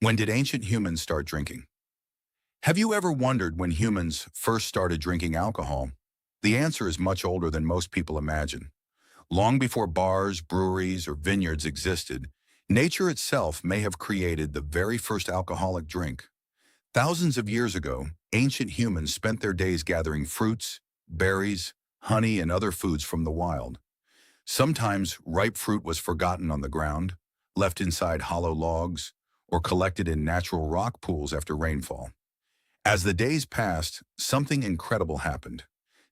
When did ancient humans start drinking? Have you ever wondered when humans first started drinking alcohol? The answer is much older than most people imagine. Long before bars, breweries, or vineyards existed, nature itself may have created the very first alcoholic drink. Thousands of years ago, ancient humans spent their days gathering fruits, berries, honey, and other foods from the wild. Sometimes ripe fruit was forgotten on the ground, left inside hollow logs, or collected in natural rock pools after rainfall. As the days passed, something incredible happened.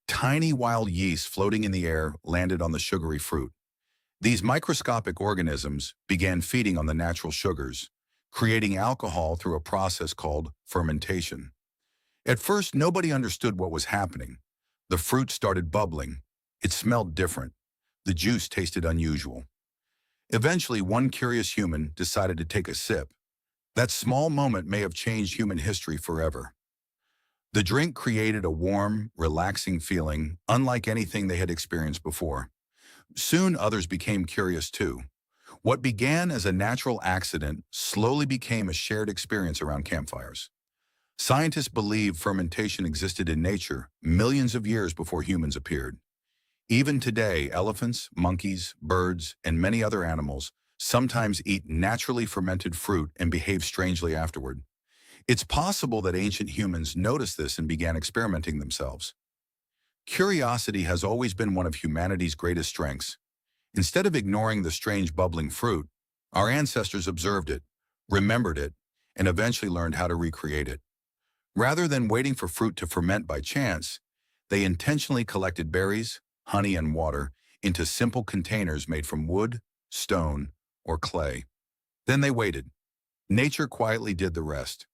Tiny wild yeast floating in the air landed on the sugary fruit. These microscopic organisms began feeding on the natural sugars, creating alcohol through a process called fermentation. At first, nobody understood what was happening. The fruit started bubbling. It smelled different. The juice tasted unusual. Eventually, one curious human decided to take a sip. That small moment may have changed human history forever. The drink created a warm, relaxing feeling, unlike anything they had experienced before. Soon, others became curious too. What began as a natural accident slowly became a shared experience around campfires. Scientists believe fermentation existed in nature millions of years before humans appeared. Even today, elephants, monkeys, birds, and many other animals sometimes eat naturally fermented fruit and behave strangely afterward. It's possible that ancient humans noticed this and began experimenting themselves. Curiosity has always been one of humanity's greatest strengths. Instead of ignoring the strange bubbling fruit, our ancestors observed it, remembered it, and eventually learned how to recreate it. Rather than waiting for fruit to ferment by chance, they intentionally collected berries, honey, and water into simple containers made from wood, stone, or clay. Then they waited. Nature quietly did the rest.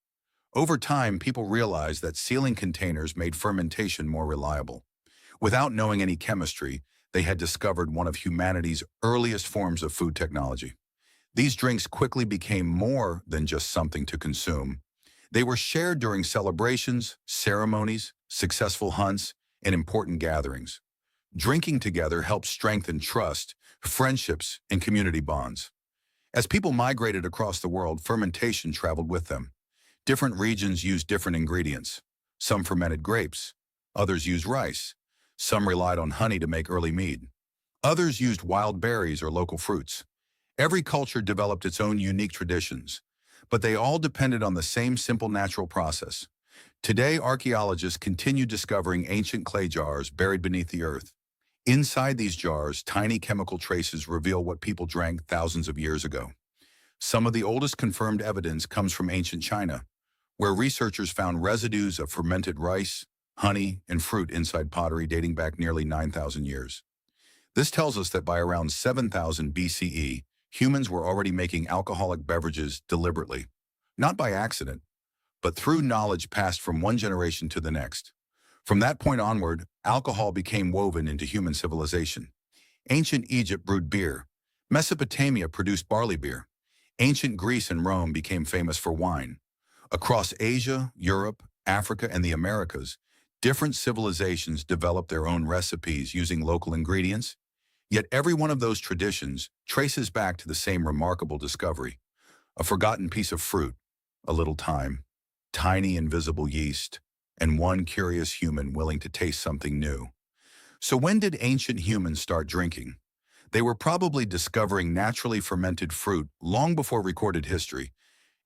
Over time, people realized that sealing containers made fermentation more reliable. Without knowing any chemistry, they had discovered one of humanity's earliest forms of food technology. These drinks quickly became more than just something to consume. They were shared during celebrations, ceremonies, successful hunts, and important gatherings. Drinking together helped strengthen trust, friendships, and community bonds. As people migrated across the world, fermentation traveled with them. Different regions used different ingredients. Some fermented grapes. Others used rice. Some relied on honey to make early mead. Others used wild berries or local fruits. Every culture developed its own unique traditions, but they all depended on the same simple natural process. Today, archaeologists continue discovering ancient clay jars buried beneath the earth. Inside these jars, tiny chemical traces reveal what people drank thousands of years ago. Some of the oldest confirmed evidence comes from ancient China, where researchers found residues of fermented rice, honey, and fruit inside pottery dating back nearly 9,000 years. This tells us that by around 7,000 BCE, humans were already making alcoholic beverages deliberately, not by accident, but through knowledge passed from one generation to the next. From that point onward, alcohol became woven into human civilization. Ancient Egypt brewed beer. Mesopotamia produced barley beer. Ancient Greece and Rome became famous for wine. Across Asia, Europe, Africa, and the Americas, different civilizations developed their own recipes using local ingredients, yet every one of those traditions traces back to the same remarkable discovery: a forgotten piece of fruit, a little time, tiny invisible yeast, and one curious human willing to taste something new. So when did ancient humans start drinking? They were probably discovering naturally fermented fruit long before recorded history,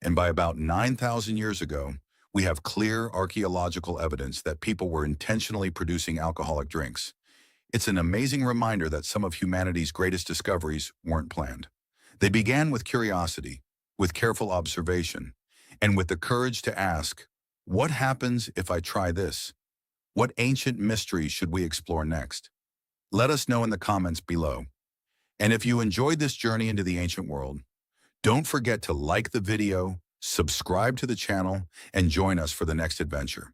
and by about 9,000 years ago, we have clear archaeological evidence that people were intentionally producing alcoholic drinks. It's an amazing reminder that some of humanity's greatest discoveries weren't planned. They began with curiosity, with careful observation, and with the courage to ask, what happens if I try this? What ancient mysteries should we explore next? Let us know in the comments below. And if you enjoyed this journey into the ancient world, don't forget to like the video, subscribe to the channel, and join us for the next adventure.